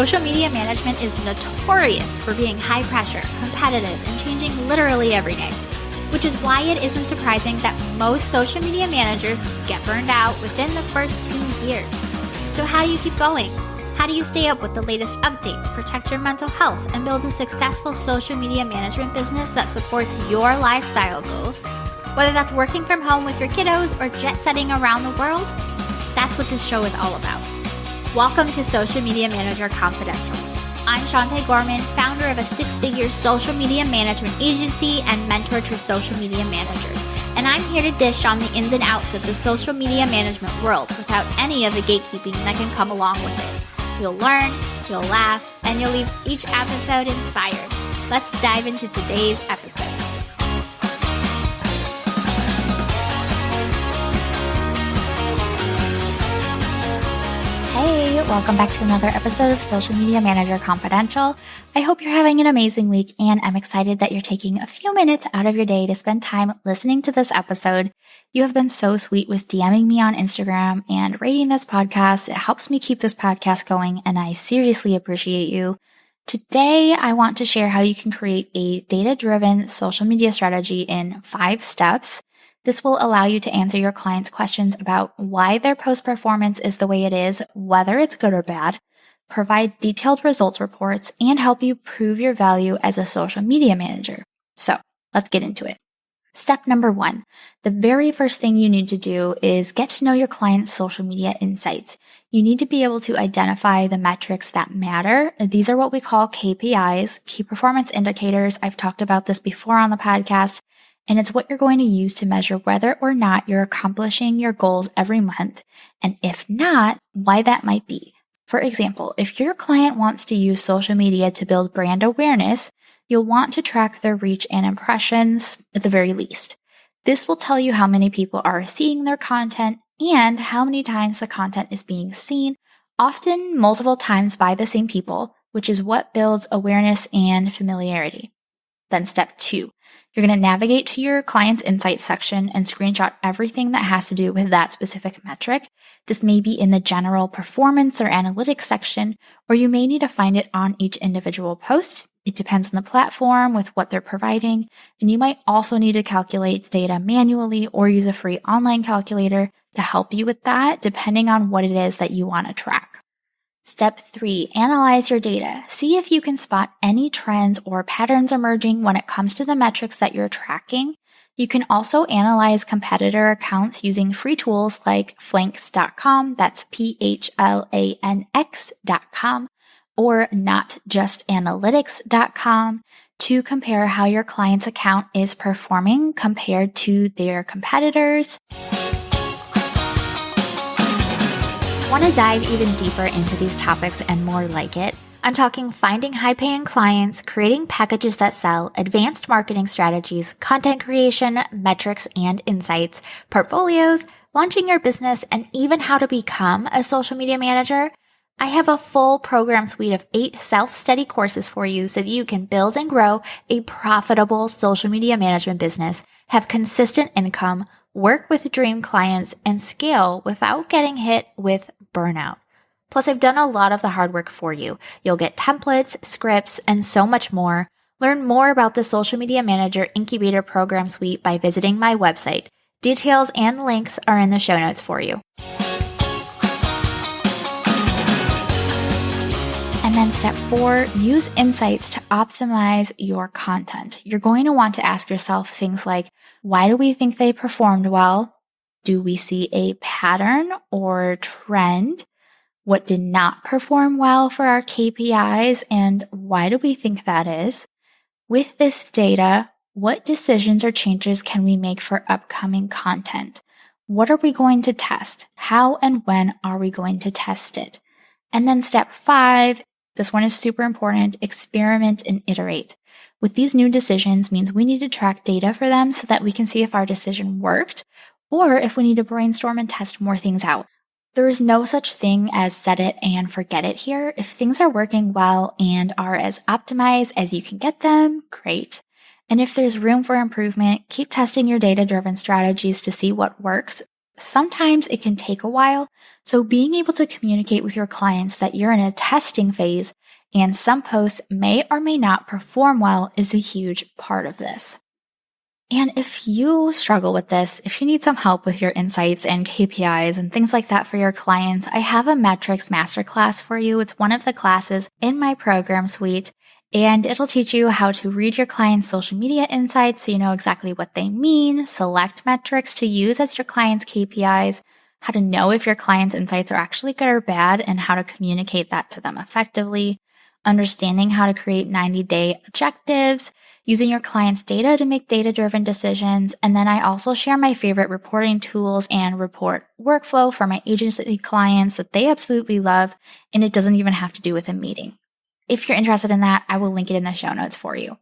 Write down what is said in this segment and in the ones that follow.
Social media management is notorious for being high pressure, competitive, and changing literally every day, which is why it isn't surprising that most social media managers get burned out within the first 2 years. So how do you keep going? How do you stay up with the latest updates, protect your mental health, and build a successful social media management business that supports your lifestyle goals? Whether that's working from home with your kiddos or jet setting around the world, that's what this show is all about. Welcome to Social Media Manager Confidential. I'm Shantae Gorman, founder of a 6-figure social media management agency and mentor to social media managers. And I'm here to dish on the ins and outs of the social media management world without any of the gatekeeping that can come along with it. You'll learn, you'll laugh, and you'll leave each episode inspired. Let's dive into today's episode. Hey, welcome back to another episode of Social Media Manager Confidential. I hope you're having an amazing week, and I'm excited that you're taking a few minutes out of your day to spend time listening to this episode. You have been so sweet with DMing me on Instagram and rating this podcast. It helps me keep this podcast going, and I seriously appreciate you. Today, I want to share how you can create a data-driven social media strategy in 5 steps. This will allow you to answer your clients' questions about why their post performance is the way it is, whether it's good or bad, provide detailed results reports, and help you prove your value as a social media manager. So let's get into it. Step number 1. The very first thing you need to do is get to know your client's social media insights. You need to be able to identify the metrics that matter. These are what we call KPIs, key performance indicators. I've talked about this before on the podcast. And it's what you're going to use to measure whether or not you're accomplishing your goals every month, and if not, why that might be. For example, if your client wants to use social media to build brand awareness, you'll want to track their reach and impressions at the very least. This will tell you how many people are seeing their content and how many times the content is being seen, often multiple times by the same people, which is what builds awareness and familiarity. Then step 2, you're going to navigate to your client's insights section and screenshot everything that has to do with that specific metric. This may be in the general performance or analytics section, or you may need to find it on each individual post. It depends on the platform with what they're providing, and you might also need to calculate the data manually or use a free online calculator to help you with that, depending on what it is that you want to track. Step 3, analyze your data. See if you can spot any trends or patterns emerging when it comes to the metrics that you're tracking. You can also analyze competitor accounts using free tools like Flanks.com, that's PHLANX.com, or NotJustAnalytics.com to compare how your client's account is performing compared to their competitors. Want to dive even deeper into these topics and more like it? I'm talking finding high-paying clients, creating packages that sell, advanced marketing strategies, content creation, metrics and insights, portfolios, launching your business, and even how to become a social media manager. I have a full program suite of 8 self-study courses for you so that you can build and grow a profitable social media management business, have consistent income, work with dream clients, and scale without getting hit with burnout. Plus, I've done a lot of the hard work for you. You'll get templates, scripts, and so much more. Learn more about the Social Media Manager Incubator Program Suite by visiting my website. Details and links are in the show notes for you. And then step 4, use insights to optimize your content. You're going to want to ask yourself things like, why do we think they performed well? Do we see a pattern or trend? What did not perform well for our KPIs, and why do we think that is? With this data, what decisions or changes can we make for upcoming content? What are we going to test? How and when are we going to test it? And then step 5, this one is super important, experiment and iterate. With these new decisions means we need to track data for them so that we can see if our decision worked, or if we need to brainstorm and test more things out. There is no such thing as set it and forget it here. If things are working well and are as optimized as you can get them, great. And if there's room for improvement, keep testing your data-driven strategies to see what works. sometimes it can take a while. So being able to communicate with your clients that you're in a testing phase and some posts may or may not perform well is a huge part of this. And if you struggle with this, if you need some help with your insights and KPIs and things like that for your clients, I have a metrics masterclass for you. It's one of the classes in my program suite, and it'll teach you how to read your clients' social media insights so you know exactly what they mean, select metrics to use as your clients' KPIs, how to know if your clients' insights are actually good or bad, and how to communicate that to them effectively, understanding how to create 90-day objectives, using your clients' data to make data-driven decisions. And then I also share my favorite reporting tools and report workflow for my agency clients that they absolutely love, and it doesn't even have to do with a meeting. If you're interested in that, I will link it in the show notes for you.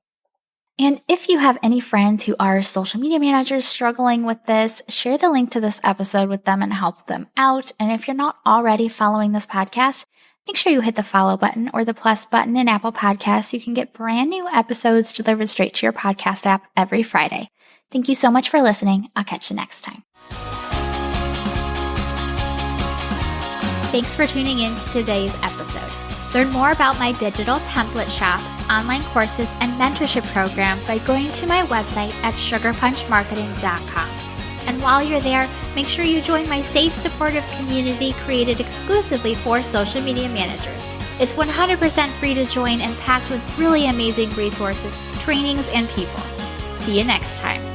And if you have any friends who are social media managers struggling with this, share the link to this episode with them and help them out. And if you're not already following this podcast, make sure you hit the follow button or the plus button in Apple Podcasts. You can get brand new episodes delivered straight to your podcast app every Friday. Thank you so much for listening. I'll catch you next time. Thanks for tuning in to today's episode. Learn more about my digital template shop, online courses, and mentorship program by going to my website at sugarpunchmarketing.com. And while you're there, make sure you join my safe, supportive community created exclusively for social media managers. It's 100% free to join and packed with really amazing resources, trainings, and people. See you next time.